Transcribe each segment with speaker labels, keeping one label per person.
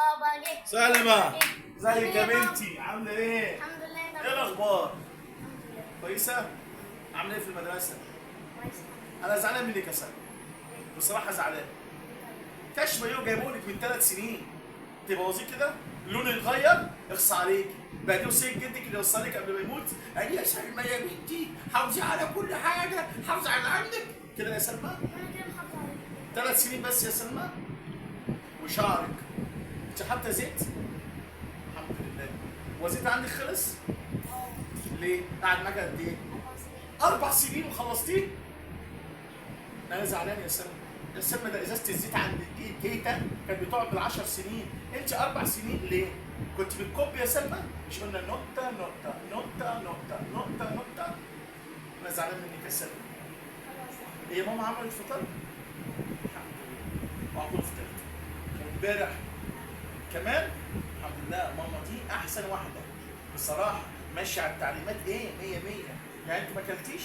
Speaker 1: بابا جه.
Speaker 2: سلمى ازيك يا بنتي؟ عامله ايه؟
Speaker 1: الحمد لله.
Speaker 2: ايه الاخبار؟ كويسه؟ عامله ايه في المدرسه؟
Speaker 1: كويس.
Speaker 2: انا زعلان منك يا سلمى، بصراحه زعلان. كاش مايو جايبهولك من 3 سنين تبوظيه كده، لونه يتغير، اخص عليك. بعدين وصية جدك اللي وصلك قبل ما يموت قال لي يا سلمى يا بنتي حافظي على كل حاجه، حافظي على عندك كده يا سلمى.
Speaker 1: انا كده محافظة عليك.
Speaker 2: 3 سنين بس يا سلمى. وشعرك انت حاطه زيت؟ الحمد لله. وزيت عندك خلص؟ ليه؟ قاعد معاك قد ايه؟ 4 سنين وخلصتيه؟ انا زعلان يا سلمى. يا سلمى ده ازازه الزيت عند تيتا كانت بتقعد بال10 سنين، انت 4 سنين ليه؟ كنت بتكب يا سلمى؟ مش قلنا نقطه نقطه نقطه نقطه نقطه نقطه؟ انا زعلان منك يا سلمى. هي ماما عملت فطار؟ الحمد لله. وعملت فطرت. وامبارح كمان الحمد لله ماما دي احسن واحده بصراحه، ماشيه على التعليمات ايه 100 100. يعني انت ما اكلتيش؟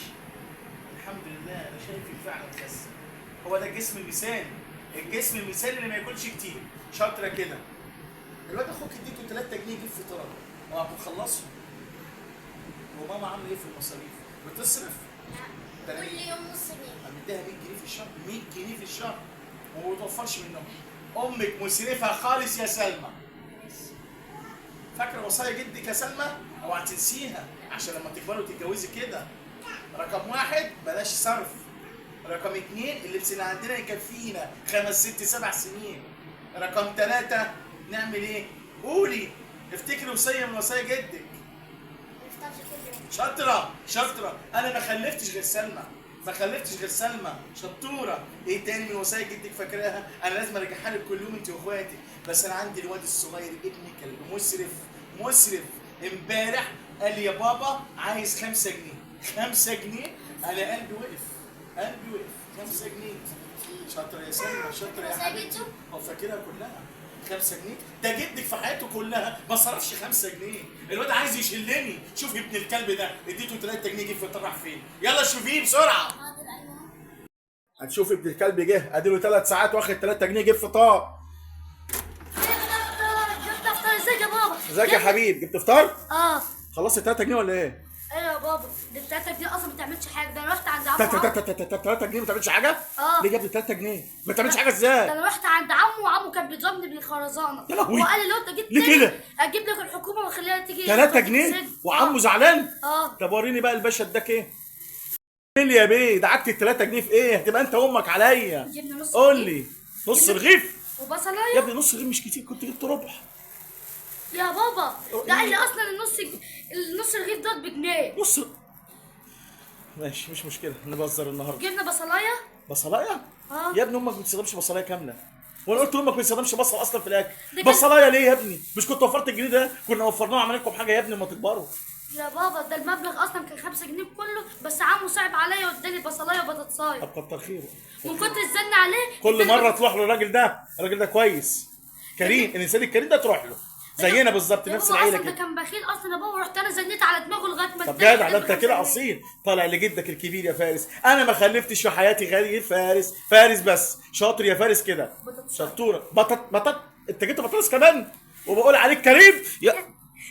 Speaker 2: الحمد لله انا شايفك فعلا خس. هو ده الجسم المثالي، الجسم المثالي اللي ما ياكلش كتير. شاطره كده. الواد اخوك اديته 3 جنيه يجيب فطار وهتخلصوا. وماما عامله ايه في المصاريف؟ بتصرف؟
Speaker 1: كل يوم نص جنيه.
Speaker 2: مديها 100 جنيه في الشهر، 100 جنيه في الشهر وما بتوفرش منهم. امك مسرفه خالص يا سلمى. فاكره وصايا جدك يا سلمى؟ اوعى تنسيها عشان لما تكبروا وتتجوزي كده. رقم 1 بلاش صرف. رقم 2 اللبس اللي عندنا يكفينا 5 6 7 سنين. رقم 3 نعمل ايه؟ قولي. افتكري وصيه من وصايا جدك.
Speaker 1: ما يفطرش كل يوم.
Speaker 2: شاطره شاطره. انا ما خلفتش غير سلمى، ما خلفتش غير سلمى. شطوره. ايه تاني من وصايا جدك فاكراها؟ انا لازم ارجعها لك كل يوم انت واخواتك. بس انا عندي الواد الصغير ابني كان مسرف مسرف. امبارح قال لي يا بابا عايز 5 جنيه. 5 جنيه انا قلبي وقف، قلبي وقف. 5 جنيه. شاطره يا سلمى، شاطره يا حبيبتي. هو فاكرها كلها. 5 جنيه ده جدك في حياته كلها ما صرفش 5 جنيه. الواد عايز يشلني. شوف ابن الكلب ده اديته 3 جنيه يجيب فطار راح فين؟ يلا شوفيه بسرعه.
Speaker 1: حاضر ايوه.
Speaker 2: هتشوف ابن الكلب جه اديله 3 ساعات واخد 3 جنيه يجيب فطار.
Speaker 1: جبت افطار. ازيك يا بابا؟
Speaker 2: ازيك يا حبيب؟ جبت فطار؟
Speaker 1: اه.
Speaker 2: خلصت 3 جنيه ولا ايه؟
Speaker 1: ايوه يا بابا. دي 3 جنيه اصلا ما بتعملش حاجه. ده انا رحت عند عمو.
Speaker 2: 3 جنيه ما تعملش حاجه؟
Speaker 1: اه.
Speaker 2: ليه جاب لي 3 جنيه؟ ما تعملش حاجه
Speaker 1: ده
Speaker 2: ازاي؟
Speaker 1: انا رحت عند عمو وعمو كان بيضربني بالخرزانه.
Speaker 2: يا لهوي.
Speaker 1: وقال لي لو انت جيت
Speaker 2: ليه
Speaker 1: تاني
Speaker 2: كده؟
Speaker 1: اجيب لك الحكومه واخليها تيجي
Speaker 2: 3 جنيه وعمه زعلان؟
Speaker 1: اه.
Speaker 2: طب وريني بقى الباشا اداك ايه؟ قول لي يا بيه دعكت ال 3 جنيه في ايه؟ هتبقى انت وامك عليا.
Speaker 1: جبنا نص
Speaker 2: قول
Speaker 1: رغيف.
Speaker 2: لي. نص رغيف؟
Speaker 1: وبصلايه.
Speaker 2: يا ابني نص رغيف مش كتير، كنت جبت ربع.
Speaker 1: يا بابا ده قال لي اصلا النص رغيف دوت بجنيه.
Speaker 2: نص. ماشي مش مشكله نبذر النهارده.
Speaker 1: جبنا بصلايه.
Speaker 2: بصلايه؟
Speaker 1: اه.
Speaker 2: يا ابني امك ما بتستخدمش بصلايه كامله. وانا قلت لامك ما بتستخدمش بصل اصلا في الاكل.
Speaker 1: ده كان-
Speaker 2: بصلايه ليه يا ابني؟ مش كنت وفرت الجنيه ده؟ كنا وفرناه وعملنا لكم حاجه يا ابني ما تكبروا.
Speaker 1: يا بابا ده المبلغ اصلا كان 5 جنيه كله، بس عمو صعب عليا واداني بصلايه وبطاطسايه.
Speaker 2: طب كتر خيره.
Speaker 1: من كتر الزن عليه
Speaker 2: كل
Speaker 1: اداني
Speaker 2: مره تروح له الراجل ده، الراجل ده كويس كريم، الانسان الكريم ده تروح له زينا بالظبط
Speaker 1: يا
Speaker 2: نفس
Speaker 1: بابا
Speaker 2: العيله
Speaker 1: اصلا ده
Speaker 2: كده.
Speaker 1: كان بخيل اصلا يا بابا. رحت انا زنيت على دماغه لغايه ما
Speaker 2: طب
Speaker 1: اداني
Speaker 2: جدع ده انت
Speaker 1: 5
Speaker 2: كده
Speaker 1: جنيه.
Speaker 2: اصيل. طالع لجدك الكبير يا فارس. انا ما خلفتش في حياتي غير فارس، فارس بس. شاطر يا فارس كده.
Speaker 1: بطاطس.
Speaker 2: شطوره. بطط انت جبت بطاطس كمان وبقول عليك كريم يا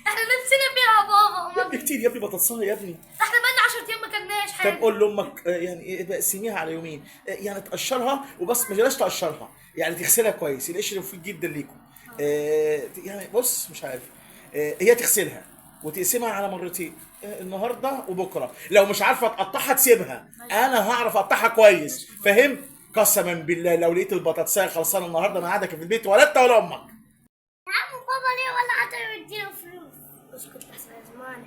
Speaker 1: احنا نفسنا فيها يا
Speaker 2: يا
Speaker 1: بابا.
Speaker 2: ابني كتير يا ابني بطاطسايه يا ابني.
Speaker 1: احنا بقالنا 10 ايام ما كلناش حاجه.
Speaker 2: طب قول لامك يعني اقسميها على يومين، يعني تقشرها وبس، ما بلاش تقشرها، يعني تغسلها كويس. القشر مفيد جدا ليكم. يعني بص مش عارف. هي تغسلها وتقسمها على مرتين، النهارده وبكره. لو مش عارفه تقطعها تسيبها، انا هعرف اقطعها كويس. فاهم؟ قسما بالله لو لقيت البطاطسايه خلصانه النهارده ما قعدك في البيت ولا انت ولا امك.
Speaker 1: يا عم بابا ليه ولا حتى يديله فلوس؟ اسكت احسن يا زمان.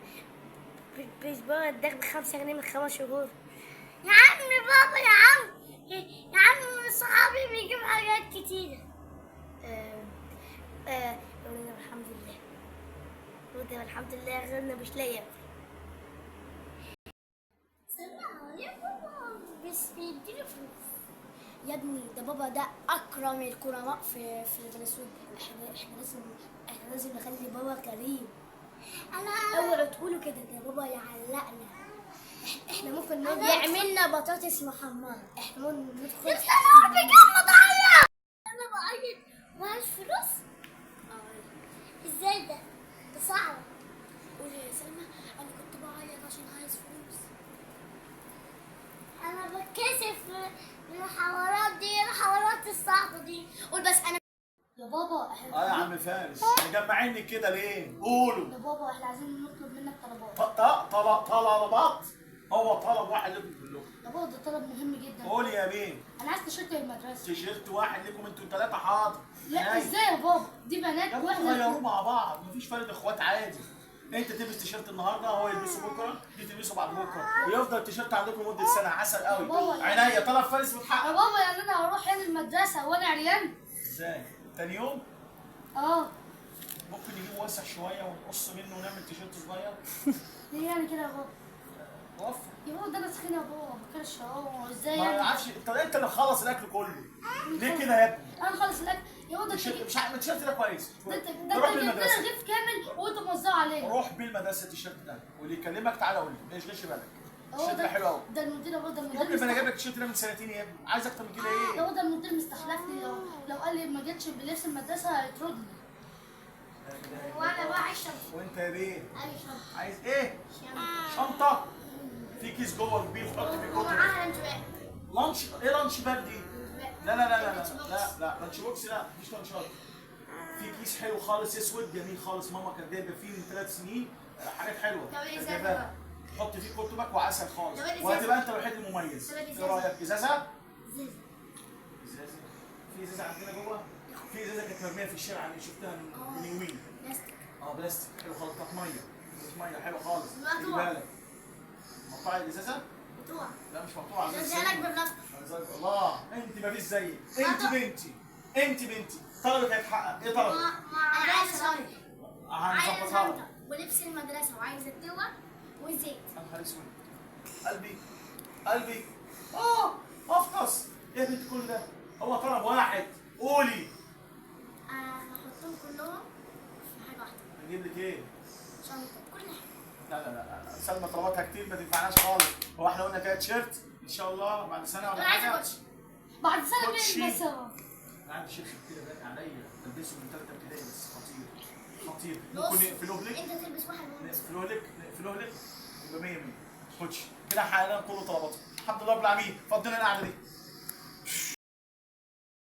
Speaker 1: بيسبوع اداك ب5 جنيه من 5 شهور. يا عم بابا يا عم. يا عم صحابي بيجيب حاجات كتيرة. قلنا الحمد لله. قلنا الحمد لله غيرنا مش لاقي. سلام يا بابا بس بيديله فلوس. يا ابني ده بابا ده اكرم الكرماء في البنسوب. احنا لازم نخلي بابا كريم. انا اوعوا تقولوا كده، ده بابا يعلقنا. احنا ممكن يعملنا بطاطس محمره. احنا ممكن ندخل. انا بعيط. معاش فلوس؟ يا بابا احنا
Speaker 2: اه يا عم فارس، مجمعيني كده ليه؟ قولوا.
Speaker 1: يا بابا احنا عايزين نطلب منك طلبات.
Speaker 2: طلبات. هو طلب واحد لكم كلكم.
Speaker 1: يا بابا ده طلب مهم جدا.
Speaker 2: قول يا مين.
Speaker 1: انا عايز تيشيرت المدرسه.
Speaker 2: تيشيرت واحد لكم انتوا ثلاثة، حاضر.
Speaker 1: لا ازاي يا بابا؟ دي بنات
Speaker 2: يا ابني
Speaker 1: واحنا
Speaker 2: غيروا مع بعض، مفيش فرق اخوات عادي. انت تلبس تيشيرت النهارده، هو يلبسه بكره، دي تلبسه بعد بكره، ويفضل التيشيرت عندكم مده سنه. عسل قوي.
Speaker 1: بابا.
Speaker 2: عينيا، طلب فارس
Speaker 1: يا
Speaker 2: متحقق.
Speaker 1: بابا يعني انا هروح يعني المدرسه وانا عريان؟
Speaker 2: ازاي؟ تاني يوم
Speaker 1: اه.
Speaker 2: ممكن نجيب واسع شويه ونقص منه ونعمل تيشيرت صغير.
Speaker 1: ليه يعني كده يا بابا؟
Speaker 2: وفر.
Speaker 1: يا بابا ده انا تخين يا بابا ما باكلش اهو ازاي
Speaker 2: ما
Speaker 1: يعني؟
Speaker 2: اعرفش، انت اللي مخلص الاكل كله. ليه كده يا ابني؟
Speaker 1: انا خلص الاكل يا بابا. ده انت
Speaker 2: التيشيرت مش عارف، التيشيرت ده كويس.
Speaker 1: ده انت
Speaker 2: روح
Speaker 1: جبت لنا
Speaker 2: بالمدرسه،
Speaker 1: رغيف كامل وانت موزعه علينا.
Speaker 2: روح بالمدرسه التيشيرت ده، واللي يكلمك تعالى قول لي، ما يشغلش بالك.
Speaker 1: هو
Speaker 2: التيشيرت ده حلو قوي.
Speaker 1: ده المدير يا بابا. ده
Speaker 2: يا
Speaker 1: المدير
Speaker 2: ابني ما انا جايب لك التيشيرت ده من سنتين يا ابني، عايز اكتر من كده
Speaker 1: يا
Speaker 2: ايه؟
Speaker 1: بابا ده المدير مستحلفني، لو قال لي ما جيتش بلبس المدرسه هيطردني. وانا بقى عايز شنطه.
Speaker 2: وانت يا بيه؟
Speaker 1: عايز شنطه.
Speaker 2: عايز ايه؟ شنطة؟ في كيس جوه كبير حط فيه كتب.
Speaker 1: ومعاها لانش باك.
Speaker 2: لانش ايه؟ لانش باك دي؟ لا لا لا لا لا لا لانش بوكس لا، مفيش لانشات. في كيس حلو خالص اسود جميل خالص، ماما كانت جايبه فيه من 3 سنين حاجات حلوه.
Speaker 1: طب إيه
Speaker 2: كانت
Speaker 1: إزازة
Speaker 2: جايباها.
Speaker 1: بقى؟
Speaker 2: حط فيه كتبك وعسل خالص،
Speaker 1: طب إيه
Speaker 2: وهتبقى
Speaker 1: إزازة؟
Speaker 2: انت الوحيد المميز.
Speaker 1: طب إيه
Speaker 2: ايه
Speaker 1: إزازة؟
Speaker 2: رايك؟ ازازه؟
Speaker 1: زيزو.
Speaker 2: ازازه؟ في ازازه عندنا جوه؟ في ازازه كانت مرميه في الشارع اللي شفتها من يومين.
Speaker 1: بلاستيك.
Speaker 2: اه بلاستيك حلو خالص، بتاعت ميه. ازازه ميه حلوه خالص. خلي
Speaker 1: مقطوعة.
Speaker 2: بالك. مقطوعه الازازه؟
Speaker 1: بتوع.
Speaker 2: لا مش مقطوعه.
Speaker 1: ازازة لك بالبلاستيك.
Speaker 2: الله، انت مفيش زيك، انت بنتي، انت بنتي. طلبك هيتحقق. ايه طلبك؟
Speaker 1: انا عايزه شنطه. عايزه
Speaker 2: هنظبطها لك.
Speaker 1: شنطه ولبس المدرسه وعايزه التوه وزيت.
Speaker 2: يا نهار اسود. قلبي قلبي افطس. ايه يا بنت كل ده؟ هو طلب واحد، قولي.
Speaker 1: هحطهم كلهم في حاجه واحده.
Speaker 2: نجيب لك ايه؟
Speaker 1: شنطه كل حاجه.
Speaker 2: لا سلمى طلباتها كتير ما تنفعناش خالص. هو احنا قلنا كده تيشيرت ان شاء الله بعد سنه ولا
Speaker 1: انا عايزه
Speaker 2: حاجه؟
Speaker 1: كوتشي. بعد سنه
Speaker 2: كوتشي.
Speaker 1: بين بس اهو.
Speaker 2: انا عندي شيخ كده باقي عليا بلبسه من ثالثه ابتدائي بس خطير خطير.
Speaker 1: بص،
Speaker 2: ممكن نقفلوه لك؟
Speaker 1: انت تلبس واحد وأنا
Speaker 2: نقفلوه لك يبقى 100 100. كوتشي كده حققنا كل طلباتنا. الحمد لله رب العالمين. فضلنا القعده دي.